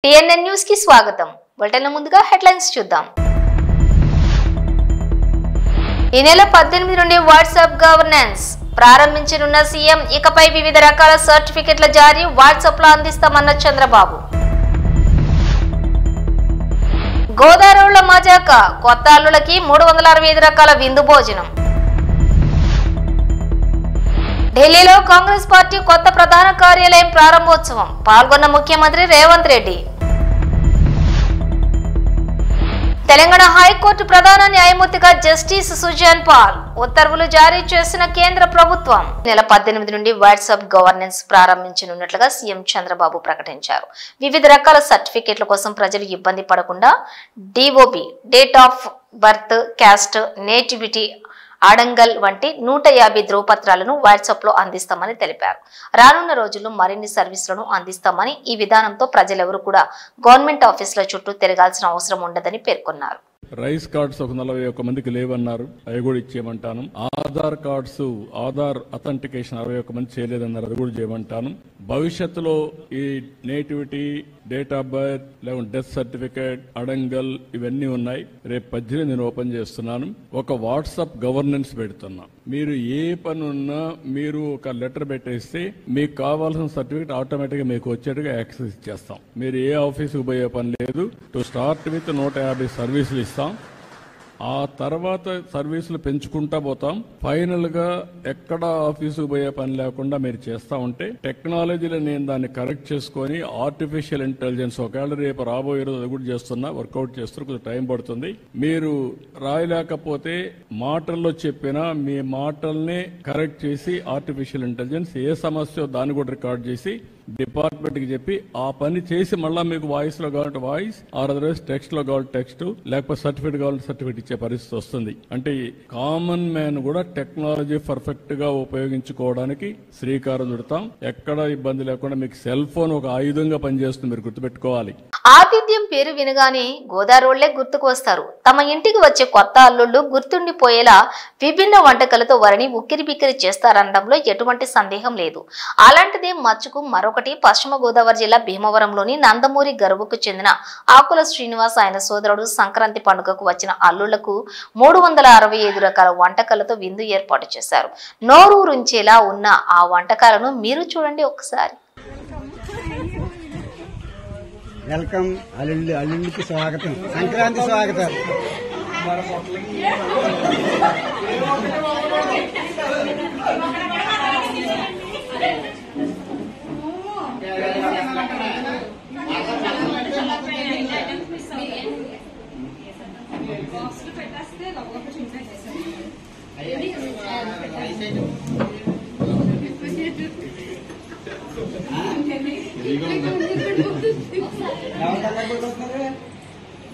TNN news కి స్వాగతం. Bulletin ముందుగా హెడ్లైన్స్ చూద్దాం. ఈ నెల 18 నుండి వాట్సాప్ గవర్నెన్స్ ప్రారంభించనున్న సీఎం. ఇకపై వివిధ రకాల సర్టిఫికెట్ల జారీ వాట్సాప్ లో అందిస్తామన్న చంద్రబాబు. గోదావరిలో మజాక కొత్త అల్లులకి 365 రకాల విందు భోజనం. ఢిల్లీలో కాంగ్రెస్ పార్టీ కొత్త ప్రధాన కార్యాలయం ప్రారంభోత్సవం. పాల్గొన్న ముఖ్యమంత్రి రేవంత్ రెడ్డి. తెలంగాణ హైకోర్టు ప్రధాన న్యాయమూర్తిగా జస్టిస్ సుజాన్ పాల్ ఉత్తర్వులు జారీ చేసిన కేంద్ర ప్రభుత్వం. నెల 18 నుండి వాట్సాప్ గవర్నెన్స్ ప్రారంభించనున్నట్లుగా సీఎం చంద్రబాబు ప్రకటించారు. వివిధ రకాల సర్టిఫికెట్ల కోసం ప్రజలు ఇబ్బంది పడకుండా DOB, date of birth, caste, nativity, adangal వంటి 150 ధ్రువపత్రాలను వాట్సాప్ లో అందిస్తామని తెలిపారు. రానున్న రోజుల్లో మరిన్ని సర్వీసులను అందిస్తామని, ఈ విధానంతో ప్రజలెవరూ కూడా గవర్నమెంట్ ఆఫీసుల చుట్టూ తిరగాల్సిన అవసరం ఉండదని పేర్కొన్నారు. రైస్ కార్డ్స్ ఒక 41 మందికి లేవన్నారు, అవి కూడా ఇచ్చేయమంటాను. ఆధార్ కార్డ్స్, ఆధార్ అథెంటికేషన్ 61 మంది చేయలేదన్నారు, అది కూడా చేయమంటాను. భవిష్యత్తులో ఈ నేటివిటీ, డేట్ ఆఫ్ బర్త్, లేకుంటే డెత్ సర్టిఫికేట్, అడంగల్ ఇవన్నీ ఉన్నాయి. రేపు 18 నేను ఓపెన్ చేస్తున్నాను. ఒక వాట్సాప్ గవర్నెన్స్ పెడుతున్నా. మీరు ఏ పని ఉన్నా మీరు ఒక లెటర్ పెట్టేస్తే మీకు కావాల్సిన సర్టిఫికేట్ ఆటోమేటిక్ గా మీకు వచ్చేట్టుగా యాక్సెస్ ఇచ్చేస్తాం. మీరు ఏ ఆఫీసుకు పోయే పని లేదు. టు స్టార్ట్ విత్ 150 సర్వీసులు ఇస్తాం. ఆ తర్వాత సర్వీసులు పెంచుకుంటా పోతాం. ఫైనల్ గా ఎక్కడ ఆఫీసుకు పోయే పని లేకుండా మీరు చేస్తా ఉంటే టెక్నాలజీలో నేను దాన్ని కరెక్ట్ చేసుకుని ఆర్టిఫిషియల్ ఇంటెలిజెన్స్ ఒకవేళ రేపు రాబోయే రోజు అది కూడా చేస్తున్నా, వర్కౌట్ చేస్తున్నా, కొంచెం టైం పడుతుంది. మీరు రాయలేకపోతే మాటల్లో చెప్పినా మీ మాటల్ని కరెక్ట్ చేసి ఆర్టిఫిషియల్ ఇంటెలిజెన్స్ ఏ సమస్య దాన్ని కూడా రికార్డ్ చేసి డిపార్ట్మెంట్ కి చెప్పి ఆ పని చేసి మళ్ళా మీకు వాయిస్ లో కావాలంటే వాయిస్, అదర్వైజ్ టెక్స్ట్ లో కావాలంటే టెక్స్ట్, లేకపోతే సర్టిఫికేట్ కావాలంటే సర్టిఫికేట్ ఇచ్చే పరిస్థితి వస్తుంది. అంటే కామన్ మ్యాన్ కూడా టెక్నాలజీ పర్ఫెక్ట్ గా ఉపయోగించుకోవడానికి శ్రీకారం చుడతాం. ఎక్కడ ఇబ్బంది లేకుండా మీకు సెల్ ఫోన్ ఒక ఆయుధంగా పనిచేస్తుంది, మీరు గుర్తుపెట్టుకోవాలి. ఆతిథ్యం పేరు వినగానే గోదావరిళ్లే గుర్తుకు వస్తారు. తమ ఇంటికి వచ్చే కొత్త అల్లుళ్లు గుర్తుండిపోయేలా విభిన్న వంటకాలతో వారిని ఉక్కిరి బిక్కిరి చేస్తారనడంలో ఎటువంటి సందేహం లేదు. అలాంటిదే మచ్చుకు మరొకటి. పశ్చిమ గోదావరి జిల్లా భీమవరంలోని నందమూరి గరువుకు చెందిన ఆకుల శ్రీనివాస్, ఆయన సోదరుడు సంక్రాంతి పండుగకు వచ్చిన అల్లుళ్లకు 365 రకాల వంటకాలతో విందు ఏర్పాటు చేశారు. నోరూరుంచేలా ఉన్న ఆ వంటకాలను మీరు చూడండి ఒకసారి. వెల్కమ్ అల్లుళ్ళకి స్వాగతం, సంక్రాంతి స్వాగతం.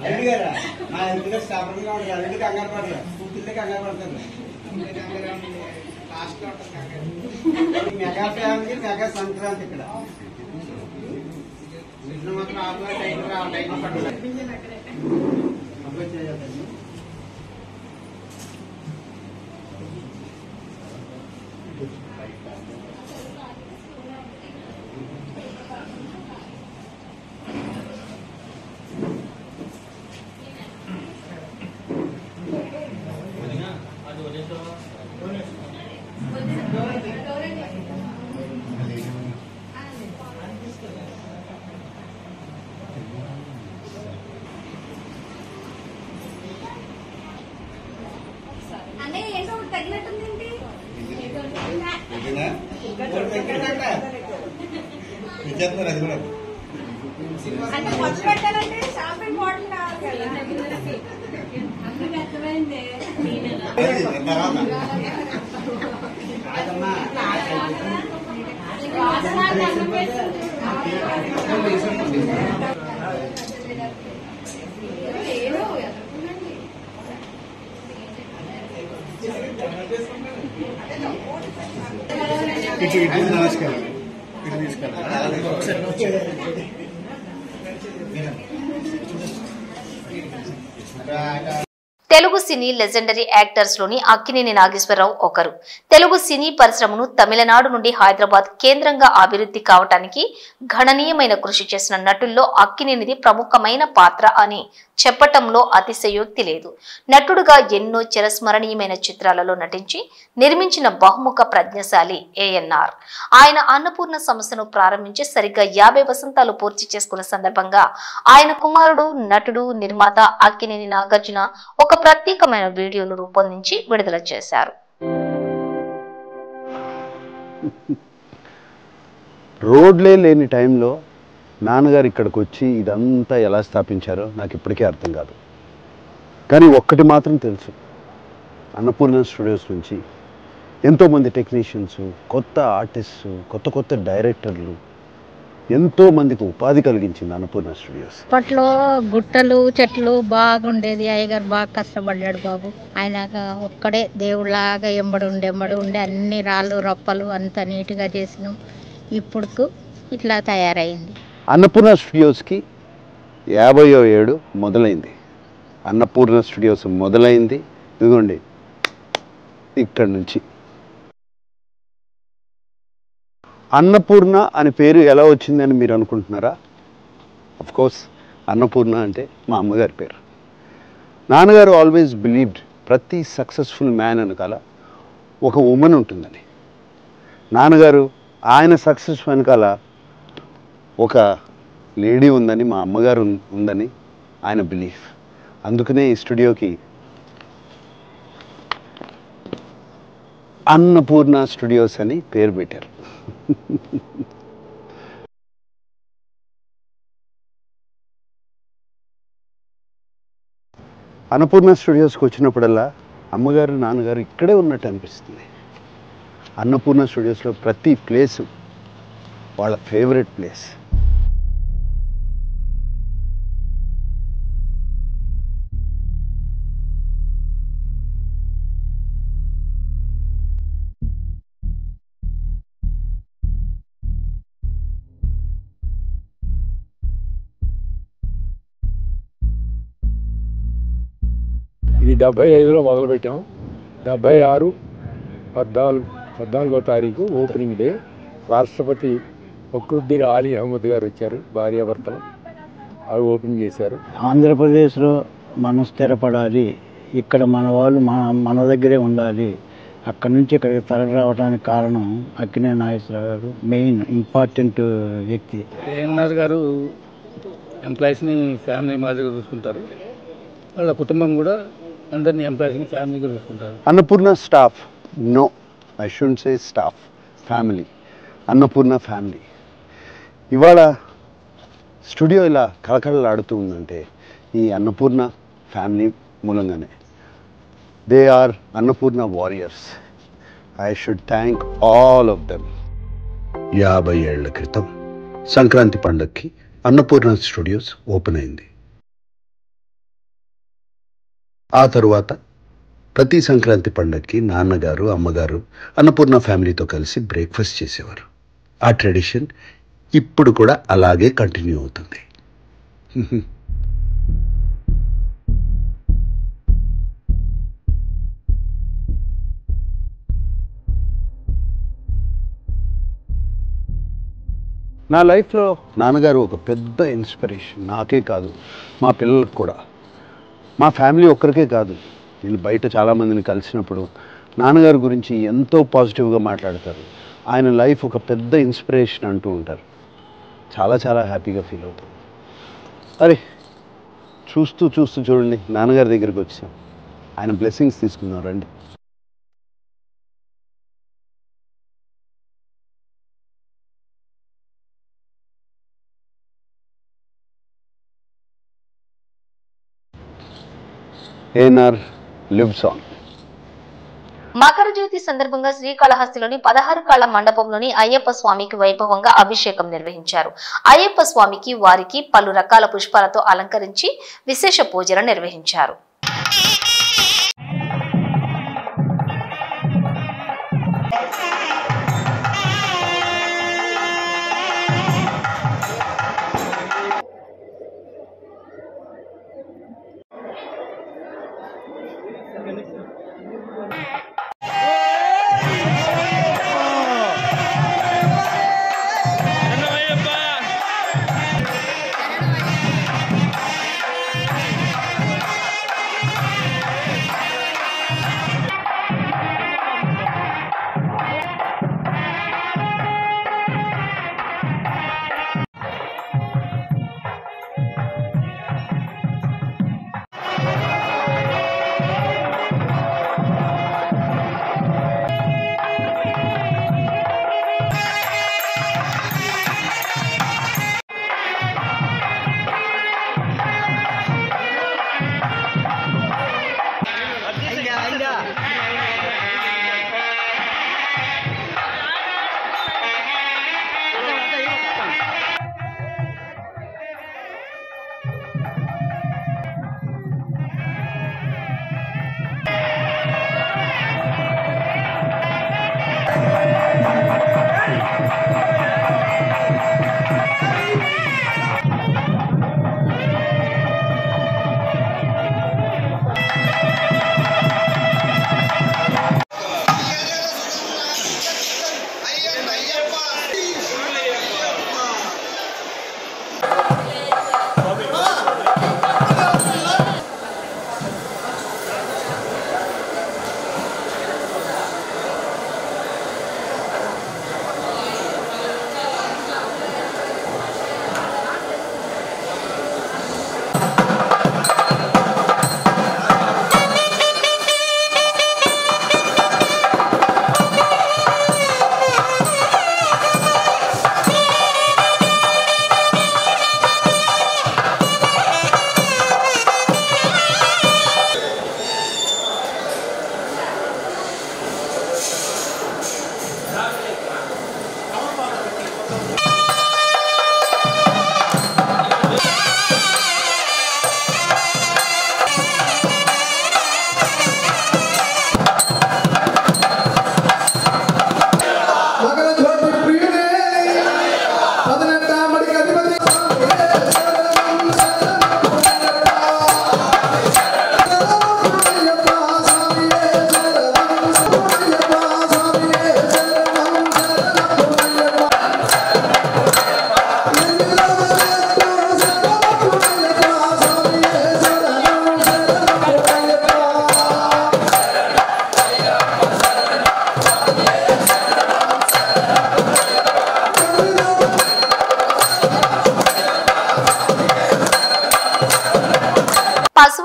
అల్లుడు గారా మా ఇంటికి స్థాపనగా ఉంటుంది. అల్లుడి కంగారు పడలేదు, పూర్తిగా కంగారు పడతారు. మెగా ఫ్యామిలీ, మెగా సంక్రాంతి ఇక్కడ అది కూడా నమస్కారం. తెలుగు సినీ లెజెండరీ యాక్టర్స్ లోని అక్కినేని నాగేశ్వరరావు ఒకరు. తెలుగు సినీ పరిశ్రమను తమిళనాడు నుండి హైదరాబాద్ కేంద్రంగా అభివృద్ధి కావటానికి గణనీయమైన కృషి చేసిన నటుల్లో అక్కినేనిది ప్రముఖమైన పాత్ర అని చెప్పటంలో అతిశయోక్తి లేదు. నటుడుగా ఎన్నో చిరస్మరణీయమైన చిత్రాలలో నటించి నిర్మించిన బహుముఖ ప్రజ్ఞశాలి ఏఎన్ఆర్. ఆయన అన్నపూర్ణ సంస్థను ప్రారంభించి సరిగ్గా 50 వసంతాలు పూర్తి చేసుకున్న సందర్భంగా ఆయన కుమారుడు నటుడు నిర్మాత అక్కినేని నాగార్జున ఒక ప్రత్యేకమైన వీడియోను రూపొందించి విడుదల చేశారు. రోడ్లే లేని టైంలో నాన్నగారు ఇక్కడికి వచ్చి ఇదంతా ఎలా స్థాపించారో నాకు ఇప్పటికీ అర్థం కాదు. కానీ ఒక్కటి మాత్రం తెలుసు, అన్నపూర్ణ స్టూడియోస్ నుంచి ఎంతోమంది టెక్నీషియన్స్, కొత్త ఆర్టిస్ట్స్, కొత్త డైరెక్టర్లు ఎంతోమందికి ఉపాధి కలిగించింది అన్నపూర్ణ స్టూడియోస్. అప్పట్లో గుట్టలు చెట్లు బాగుండేది. అయ్యగారు బాగా కష్టపడ్డాడు బాబు. ఆయన ఒక్కడే దేవుళ్ళలాగా ఎంబడి ఉండి అన్ని రాళ్ళు రప్పలు అంత నీట్గా చేసినాం. ఇప్పుడు ఇట్లా తయారైంది. అన్నపూర్ణ స్టూడియోస్కి 50వ ఏడు మొదలైంది. అన్నపూర్ణ స్టూడియోస్ మొదలైంది ఇదిగోండి ఇక్కడి నుంచి. అన్నపూర్ణ అని పేరు ఎలా వచ్చిందని మీరు అనుకుంటున్నారా? కోర్స్ అన్నపూర్ణ అంటే మా అమ్మగారి పేరు. నాన్నగారు ఆల్వేస్ బిలీవ్డ్ ప్రతి సక్సెస్ఫుల్ మ్యాన్ వెనకాల ఒక ఉమెన్ ఉంటుందని. నాన్నగారు ఆయన సక్సెస్ వెనకాల ఒక లేడీ ఉందని, మా అమ్మగారు ఉందని ఆయన బిలీఫ్. అందుకనే ఈ స్టూడియోకి అన్నపూర్ణ స్టూడియోస్ అని పేరు పెట్టారు. అన్నపూర్ణ స్టూడియోస్కి వచ్చినప్పుడల్లా అమ్మగారు నాన్నగారు ఇక్కడే ఉన్నట్టు అనిపిస్తుంది. అన్నపూర్ణ స్టూడియోస్లో ప్రతి ప్లేసు వాళ్ళ ఫేవరెట్ ప్లేస్. ఇది 75లో మొదలుపెట్టాం. 76 14వ తారీఖు ఓపెనింగ్ డే. రాష్ట్రపతి ఫక్రుద్దీన్ ఆలీ అహ్మద్ గారు వచ్చారు, భార్యాభర్తలు. అవి ఓపెన్ చేశారు. ఆంధ్రప్రదేశ్లో మనం స్థిరపడాలి, ఇక్కడ మన వాళ్ళు మన దగ్గరే ఉండాలి, అక్కడి నుంచి ఇక్కడికి తరలి రావడానికి కారణం అక్కినేని నాగేశ్వరరావు గారు. మెయిన్ ఇంపార్టెంట్ వ్యక్తి. ఏఎన్ఆర్ గారు ఎంప్లాయీస్ని ఫ్యామిలీ మాదిరిగా చూసుకుంటారు. వాళ్ళ కుటుంబం కూడా అందరినీ ఎంప్లాయీస్ని ఫ్యామిలీగా చూసుకుంటారు. Annapurna staff, no I shouldn't say staff, family. Annapurna family. ఇవాళ స్టూడియో ఇలా కళకళలాడుతూ ఉందంటే ఈ అన్నపూర్ణ ఫ్యామిలీ మూలంగానే. They are Annapurna warriors. I should thank all of them. 50 ఏళ్ల క్రితం సంక్రాంతి పండగకి అన్నపూర్ణ స్టూడియోస్ ఓపెన్ అయింది. ఆ తరువాత ప్రతి సంక్రాంతి పండగకి నాన్నగారు అమ్మగారు అన్నపూర్ణ ఫ్యామిలీతో కలిసి బ్రేక్ఫాస్ట్ చేసేవారు. ఆ ట్రెడిషన్ ఇప్పుడు కూడా అలాగే కంటిన్యూ అవుతుంది. నా లైఫ్లో నాన్నగారు ఒక పెద్ద ఇన్స్పిరేషన్. నాకే కాదు, మా పిల్లలకు కూడా. మా ఫ్యామిలీ ఒక్కరికే కాదు, నేను బయట చాలామందిని కలిసినప్పుడు నాన్నగారి గురించి ఎంతో పాజిటివ్గా మాట్లాడతారు. ఆయన లైఫ్ ఒక పెద్ద ఇన్స్పిరేషన్ అంటూ ఉంటారు. చాలా చాలా హ్యాపీగా ఫీల్ అవుతాం. అరే చూస్తూ చూడండి నాన్నగారి దగ్గరికి వచ్చాం. ఆయన బ్లెస్సింగ్స్ తీసుకున్నాం రండి. ANR lives on. మకర జ్యోతి సందర్భంగా శ్రీకాళహస్తిలోని 16 కాళ్ల మండపంలోని అయ్యప్ప స్వామికి వైభవంగా అభిషేకం నిర్వహించారు. అయ్యప్ప స్వామికి వారికి పలు రకాల పుష్పాలతో అలంకరించి విశేష పూజలు నిర్వహించారు.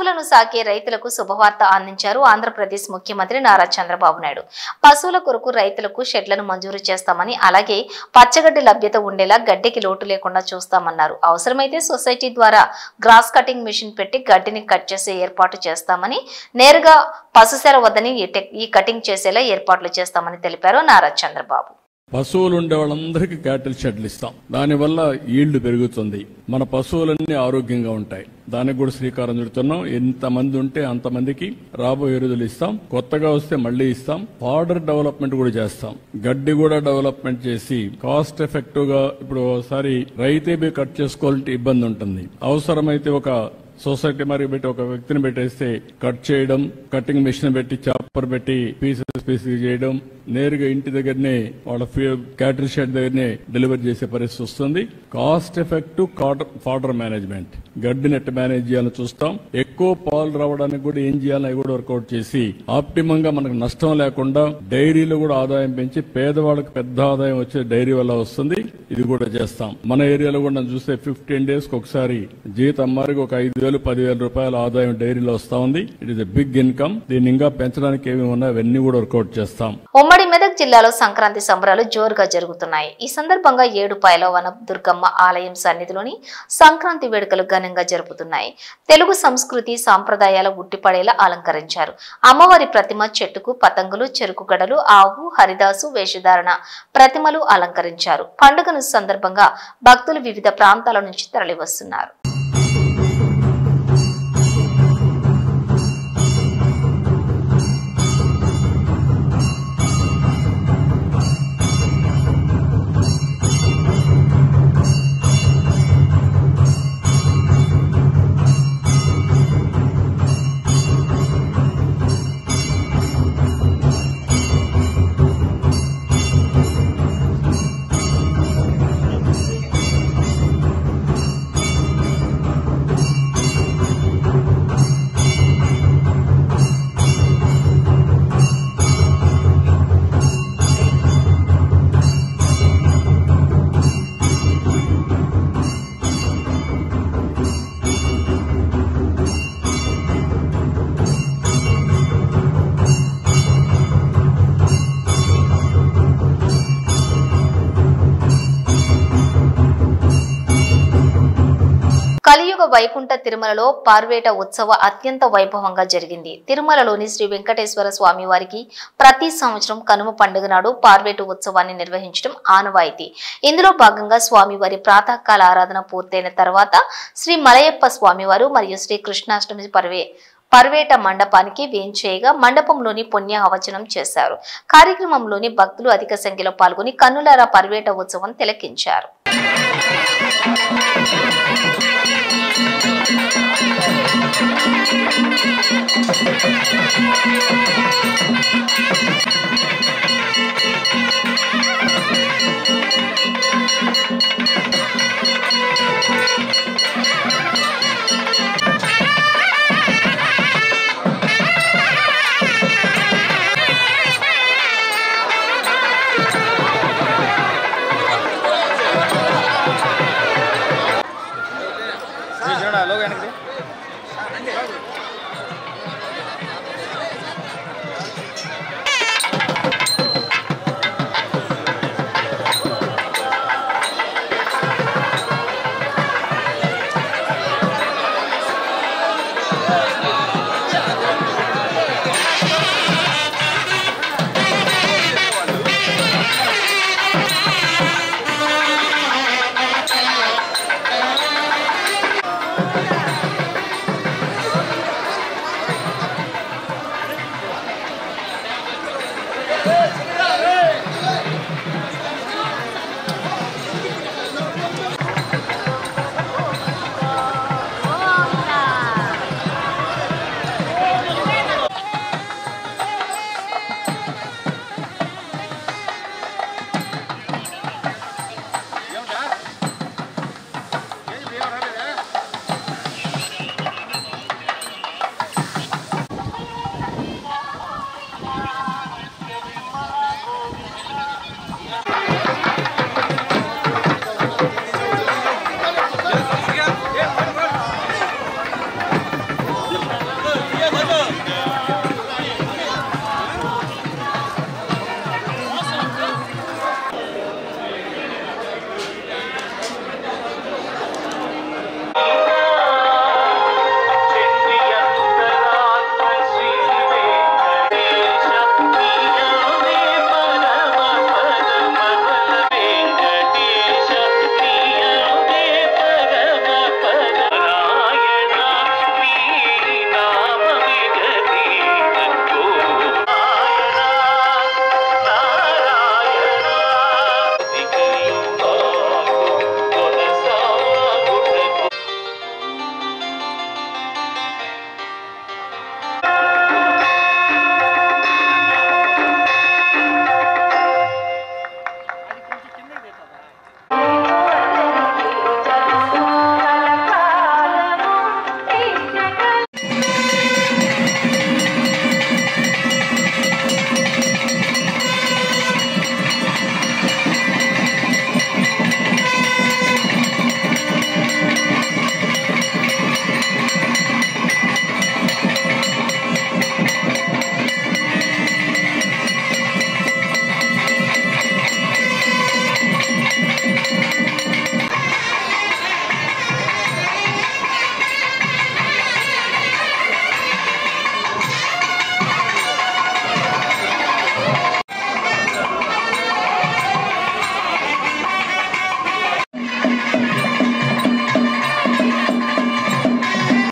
పశువులను సాకే రైతులకు శుభవార్త అందించారు ఆంధ్రప్రదేశ్ ముఖ్యమంత్రి నారా చంద్రబాబు నాయుడు. పశువుల కొరకు రైతులకు షెడ్లను మంజూరు చేస్తామని, అలాగే పచ్చగడ్డి లభ్యత ఉండేలా గడ్డికి లోటు లేకుండా చూస్తామన్నారు. అవసరమైతే సొసైటీ ద్వారా గ్రాస్ కటింగ్ మిషన్ పెట్టి గడ్డిని కట్ చేసే ఏర్పాటు చేస్తామని, నేరుగా పశుశాల వద్దని ఈ కటింగ్ చేసేలా ఏర్పాట్లు చేస్తామని తెలిపారు నారా చంద్రబాబు. పశువులు ఉండే వాళ్ళందరికీ క్యాటిల్ షెడ్లు ఇస్తాం. దానివల్ల ఈల్డ్ పెరుగుతుంది, మన పశువులన్నీ ఆరోగ్యంగా ఉంటాయి. దానికి కూడా శ్రీకారం చుడుతున్నాం. ఎంతమంది ఉంటే అంతమందికి రాబోయే రోజులు ఇస్తాం. కొత్తగా వస్తే మళ్లీ ఇస్తాం. ఫాడర్ డెవలప్మెంట్ కూడా చేస్తాం. గడ్డి కూడా డెవలప్మెంట్ చేసి కాస్ట్ ఎఫెక్టివ్ గా, ఇప్పుడు ఒకసారి రైతే కట్ చేసుకోవాలంటే ఇబ్బంది ఉంటుంది. అవసరమైతే ఒక సొసైటీ మరి పెట్టి ఒక వ్యక్తిని పెట్టేస్తే కట్ చేయడం, కటింగ్ మిషన్ పెట్టి చాపర్ పెట్టి పీసెస్ చేయడం, నేరుగా ఇంటి దగ్గరనే వాళ్ళ క్యాటిల్ షెడ్ దగ్గరనే డెలివరీ చేసే పరిస్థితి వస్తుంది. కాస్ట్ ఎఫెక్టివ్ ఫాడర్ మేనేజ్మెంట్, గడ్డి నెట్ మేనేజ్ చేయాలని చూస్తాం. ఎక్కువ పాలు రావడానికి కూడా ఏం చేయాలని కూడా వర్కౌట్ చేసి ఆప్టిమం గా మనకు నష్టం లేకుండా డైరీలో కూడా ఆదాయం పెంచి పేదవాళ్ళకి పెద్ద ఆదాయం వచ్చే డైరీ వల్ల వస్తుంది. ఇది కూడా చేస్తాం. మన ఏరియాలో కూడా చూస్తే 15 days ఒకసారి జీతం మారికి ఒక 5,000-10,000 రూపాయల ఆదాయం డైరీలో వస్తా ఉంది. It is a big income. దీన్ని ఇంకా పెంచడానికి ఏమి ఉన్నాయి అవన్నీ కూడా వర్కౌట్ చేస్తాం. ఉమ్మడి మెదక్ జిల్లాలో సంక్రాంతి సంబరాలు జోరుగా జరుగుతున్నాయి. ఈ సందర్భంగా ఏడుపాయల వన దుర్గమ్మ ఆలయం సన్నిధిలోని సంక్రాంతి వేడుకలు ఘనంగా జరుపుతున్నాయి. తెలుగు సంస్కృతి సాంప్రదాయాల ఉట్టిపడేలా అలంకరించారు. అమ్మవారి ప్రతిమ చెట్టుకు పతంగులు, చెరుకు గడలు, ఆవు, హరిదాసు వేషధారణ ప్రతిమలు అలంకరించారు. పండుగను సందర్భంగా భక్తులు వివిధ ప్రాంతాల నుంచి తరలివస్తున్నారు. కలియుగ వైకుంఠ తిరుమలలో పార్వేట ఉత్సవ అత్యంత వైభవంగా జరిగింది. తిరుమలలోని శ్రీ వెంకటేశ్వర స్వామి వారికి ప్రతి సంవత్సరం కనుమ పండుగ నాడు పార్వేట ఉత్సవాన్ని నిర్వహించడం ఆనవాయితీ. ఇందులో భాగంగా స్వామివారి ప్రాతకాల ఆరాధన పూర్తయిన తర్వాత శ్రీ మలయప్ప స్వామివారు మరియు శ్రీ కృష్ణాష్టమి పర్వేట మండపానికి వేంచేయగా మండపంలోని పుణ్యాహవచనం చేశారు. కార్యక్రమంలోని భక్తులు అధిక సంఖ్యలో పాల్గొని కన్నులారా పర్వేట ఉత్సవం తిలకించారు.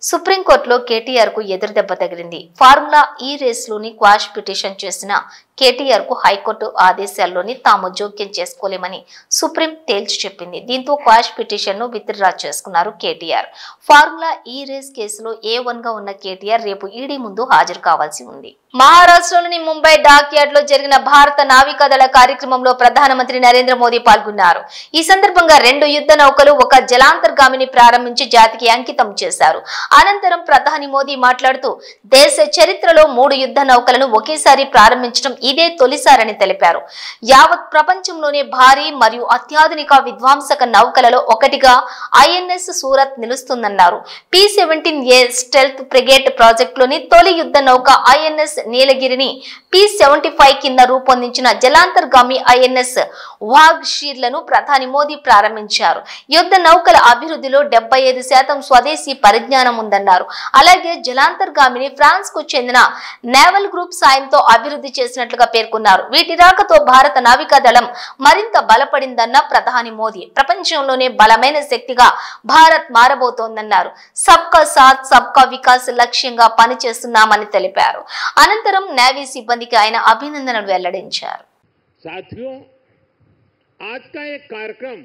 సుప్రీంకోర్టులో కేటీఆర్ కు ఎదురుదెబ్బ తగిలింది. ఫార్ములా ఈ రేసులోని క్వాష్ పిటిషన్ చేసిన కేటీఆర్ కు హైకోర్టు ఆదేశాల్లోని తాము జోక్యం చేసుకోలేమని సుప్రీం తేల్చి చెప్పింది. దీంతో క్వాష్ పిటిషన్ ను విత్డ్రా చేసుకున్నారు కేటీఆర్. ఫార్ములా ఈ రేస్ కేసులో A1 గా ఉన్న కేటీఆర్ రేపు ఈడీ ముందు హాజరు కావాల్సి ఉంది. మహారాష్ట్రలోని ముంబై డాక్ యార్డ్ లో జరిగిన భారత నావికాదళ కార్యక్రమంలో ప్రధానమంత్రి నరేంద్ర మోదీ పాల్గొన్నారు. ఈ సందర్భంగా 2 యుద్ధ నౌకలు, ఒక జలాంతర్గామిని ప్రారంభించి జాతికి అంకితం చేశారు. అనంతరం ప్రధాని మోదీ మాట్లాడుతూ దేశ చరిత్రలో 3 యుద్ధ నౌకలను ఒకేసారి ప్రారంభించడం ఇదే తొలిసారని తెలిపారు. యావత్ ప్రపంచంలోనే భారీ మరియు అత్యాధునిక విధ్వంసక నౌకలలో ఒకటిగా ఐఎన్ఎస్ సూరత్ నిలుస్తుందన్నారు. P-17A స్టెల్త్ ఫ్రిగేట్ ప్రాజెక్టులోని తొలి యుద్ధ నౌక ఐఎన్ఎస్ నీలగిరిని P-75 కింద రూపొందించిన జలాంతర్గామి ఐఎన్ఎస్ వాగ్ షీర్లను ప్రధాని మోదీ ప్రారంభించారు. యుద్ధ నౌకల అభివృద్ధిలో 75% స్వదేశీ పరిజ్ఞానం ఉందన్నారు. అలాగే జలాంతర్గామిని ఫ్రాన్స్ కు చెందిన నేవల్ గ్రూప్ సాయంతో అభివృద్ధి చేసినట్లుగా పేర్కొన్నారు. వీటి రాకతో భారత నావికాదళం మరింత బలపడిందన్న ప్రధాని మోదీ ప్రపంచంలోనే బలమైన శక్తిగా భారత్ మారబోతోందన్నారు. సబ్కా సాత్ సబ్కా వికాస్ లక్ష్యంగా పనిచేస్తున్నామని తెలిపారు. అనంతరం నేవీ సిబ్బందికి ఆయన అభినందనలు వెల్లడించారు. साथियों, आज का ये कार्यक्रम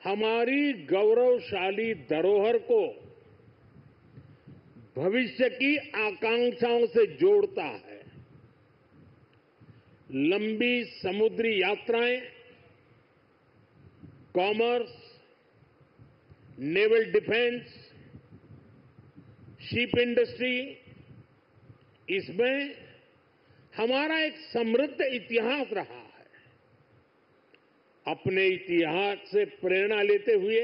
हमारी गौरवशाली धरोहर को भविष्य की आकांक्षाओं से जोड़ता है. लंबी समुद्री यात्राएं, commerce, naval defence, ship industry, इसमें हमारा एक समृद्ध इतिहास रहा है. अपने इतिहास से प्रेरणा लेते हुए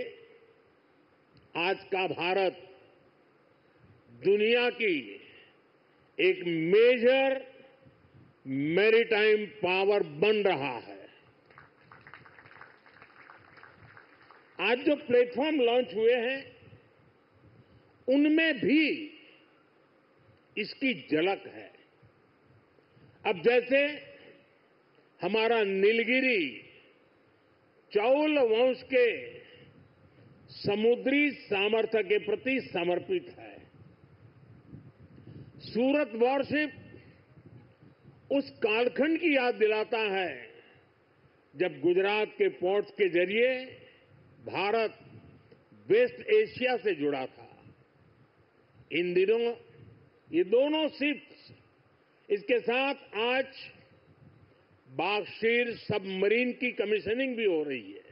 आज का भारत दुनिया की एक मेजर मैरीटाइम पावर बन रहा है. आज जो प्लेटफॉर्म लॉन्च हुए हैं उनमें भी इसकी झलक है. अब जैसे हमारा नीलगिरी चौल वंश के समुद्री सामर्थ्य के प्रति समर्पित है. सूरत वॉरशिप उस कालखंड की याद दिलाता है जब गुजरात के पोर्ट्स के जरिए भारत वेस्ट एशिया से जुड़ा था. इन दिनों ये दोनों शिप्स, इसके साथ आज बागशीर सबमरीन की कमीशनिंग भी हो रही है.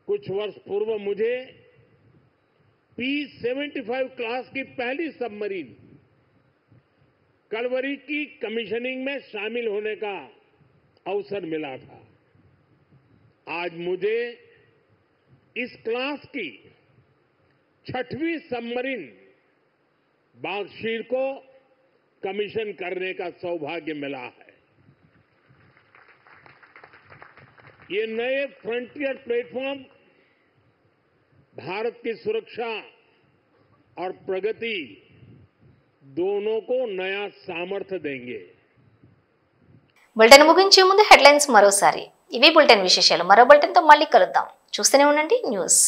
कुछ वर्ष पूर्व मुझे P-75 क्लास की पहली सबमरीन कलवरी की कमीशनिंग में शामिल होने का अवसर मिला था. आज मुझे इस क्लास की 6वीं सबमरीन बागशीर को कमीशन करने का सौभाग्य मिला है. ये नए फ्रंटियर प्लेटफॉर्म भारत की सुरक्षा और प्रगति दोनों को नया सामर्थ्य देंगे. బులెటిన్ ముగించే ముందు హెడ్లైన్స్ మరోసారి. ఇవి బులెటిన్ విశేషాలు. మరో బులెటిన్ తో మళ్ళీ కలుద్దాం. చూస్తూనే ఉండండి న్యూస్.